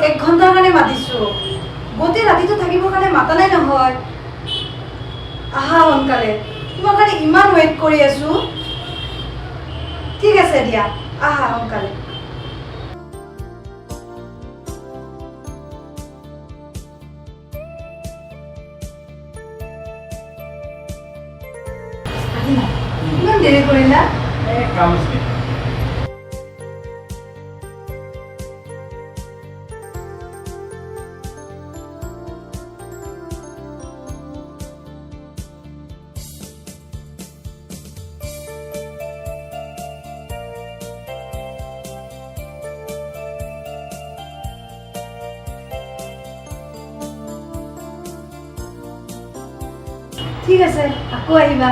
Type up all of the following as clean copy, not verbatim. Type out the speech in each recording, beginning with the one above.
1 ঘণ্টাৰ কাৰণে মাতিছোঁ গোটেই ৰাতিটো থাকিবৰ কাৰণে মাতা নাই নহয় আহা সোনকালে তোমাৰ কাৰণে ইমান ৱেইট কৰি আছোঁ ঠিক আছে দিয়া আহা সোনকালে ইমান দেৰি কৰিলা কাম আছে ঠিক আছে আকৌ আহিবা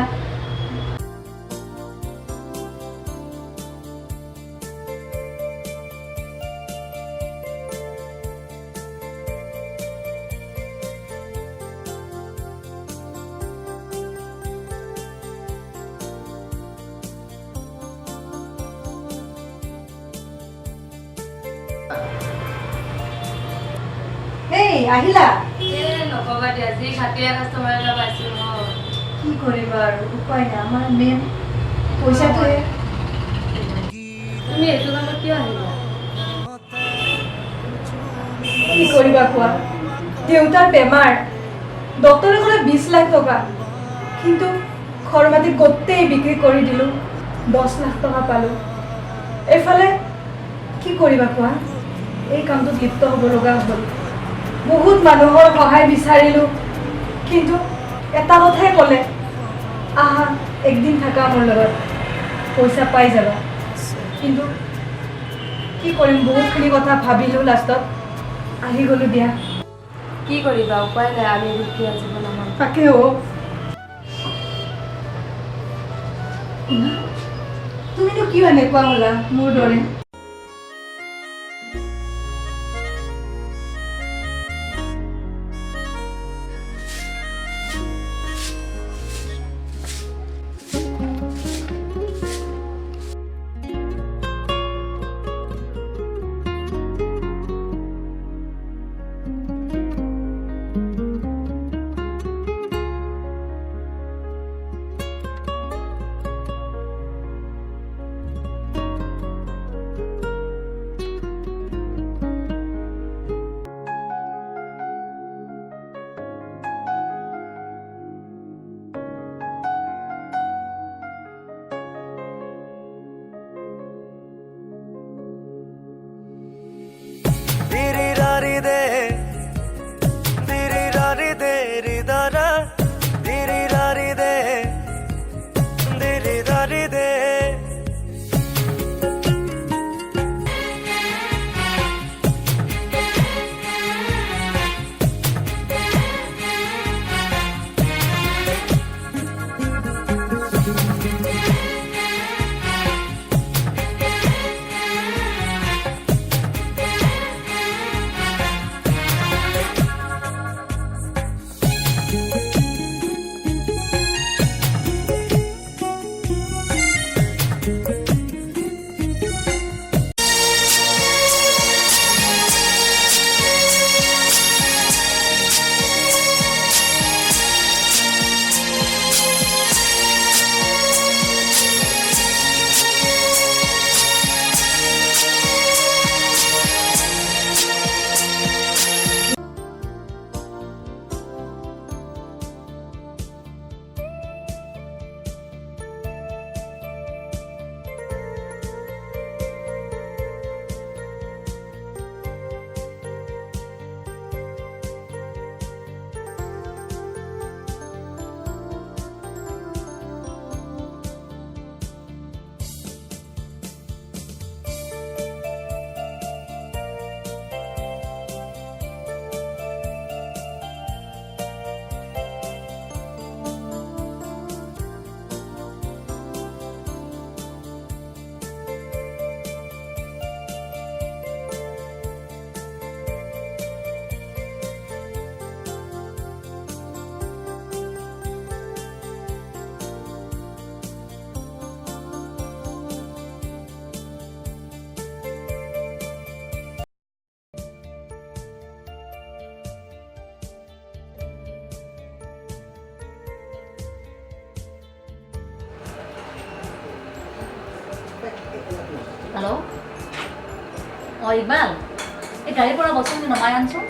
এই আহিলা নকবা দিয়া যি খাটিয়া কাষ্টমাৰ এটা পাইছোঁ মই কি কৰিবা আৰু উপায় নাই আমাৰ মেইন পইচাটোৱে তুমি এইটো কামত কিয় আহিলা কি কৰিবা কোৱা দেউতাৰ বেমাৰ ডক্টৰে ক'লে 20 লাখ টকা কিন্তু ঘৰ মাটি গোটেই বিক্ৰী কৰি দিলোঁ 10 লাখ টকা পালোঁ এইফালে কি কৰিবা কোৱা এই কামটোত লিপ্ত হ'ব লগা হ'ল বহুত মানুহৰ সহায় বিচাৰিলোঁ কিন্তু এটা কথাই ক'লে আহা একদিন থাকা মোৰ লগত পইচা পাই যাবা কিন্তু কি কৰিম বহুতখিনি কথা ভাবিলোঁ লাষ্টত আহি গ'লোঁ দিয়া কি কৰিবা উপায় নাই আমি দুখীয়া জীৱন আমাৰ তাকে তুমিনো কিয় এনেকুৱা হ'লা মোৰ দৰে হেল্ল' অঁ ইকবাল এই গাড়ীৰ পৰা বস্তুখিনি নমাই আনচোন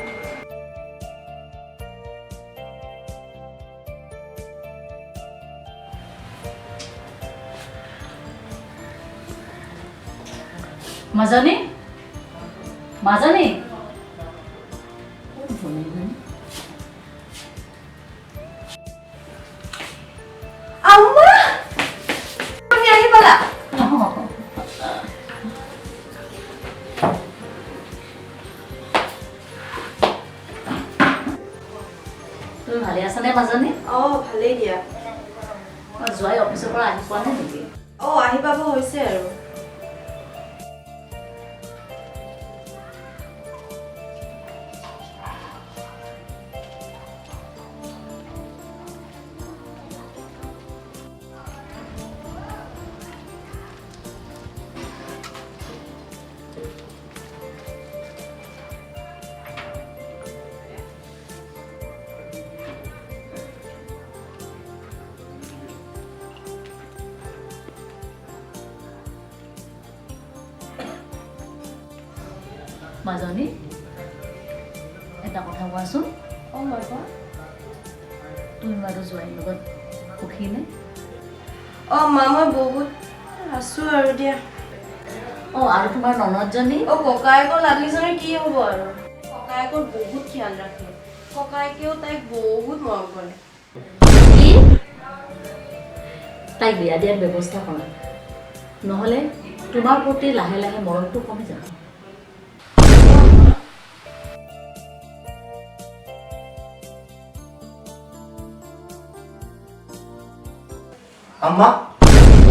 মাজনী মাজনী আম্মা তুমি আহি পালা তুমি ভালে আছানে মাজনী ভালেই দিয়া যোৱাই অফিচৰ পৰা আহি পোৱা নাই নেকি আহি পাব হৈছে আৰু মাজনী এটা কথা কোৱাচোন তুমি বাৰু জোৱাইৰ লগত সুখী নে মা মই বহুত আছো আৰু দিয়া আৰু তোমাৰ ননদজনী ককায়েকৰ লাডলিজনীৰ কি হ'ব আৰু ককায়েকৰ বহুত খিয়াল ৰাখে ককায়েকেও তাইক বহুত মৰম কৰে কি তাইক বিয়া দিয়াৰ ব্যৱস্থা কৰা নহ'লে তোমাৰ প্ৰতি লাহে লাহে মৰমটো কমি যাব আম্মা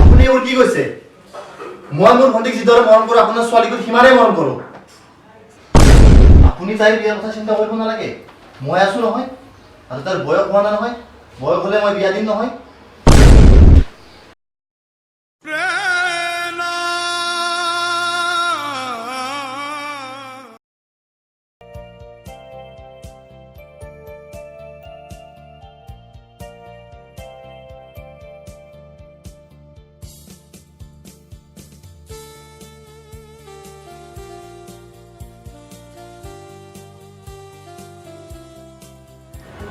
আপুনি এইবোৰ কি কৈছে মই মোৰ ভণ্টিক যিদৰে মৰম কৰোঁ আপোনাৰ ছোৱালীকো সিমানেই মৰম কৰোঁ আপুনি তাইৰ বিয়াৰ কথা চিন্তা কৰিব নালাগে মই আছো নহয় আৰু তাৰ বয়স হোৱা নাই নহয় বয়স হ'লে মই বিয়া দিম নহয়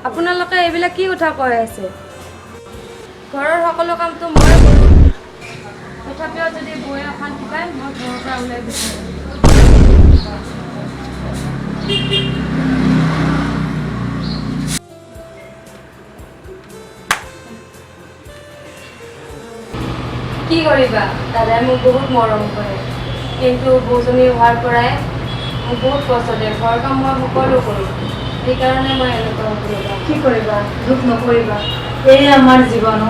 আপোনালোকে এইবিলাক কি কথা কৈ আছে ঘৰৰ সকলো কামটো মই কৰোঁ তথাপিও যদি বৌয়ে অশান্তি পায় মই ঘৰৰ পৰা ওলাই বিচাৰোঁ কি কৰিবা দাদাই মোক বহুত মৰম কৰে কিন্তু বৌজনী হোৱাৰ পৰাই মোক বহুত কষ্ট দিয়ে ঘৰৰ কাম মই সকলো কৰোঁ সেইকাৰণে মই এনেকুৱা হ'ব লগা কি কৰিবা দুখ নকৰিবা এই আমাৰ জীৱন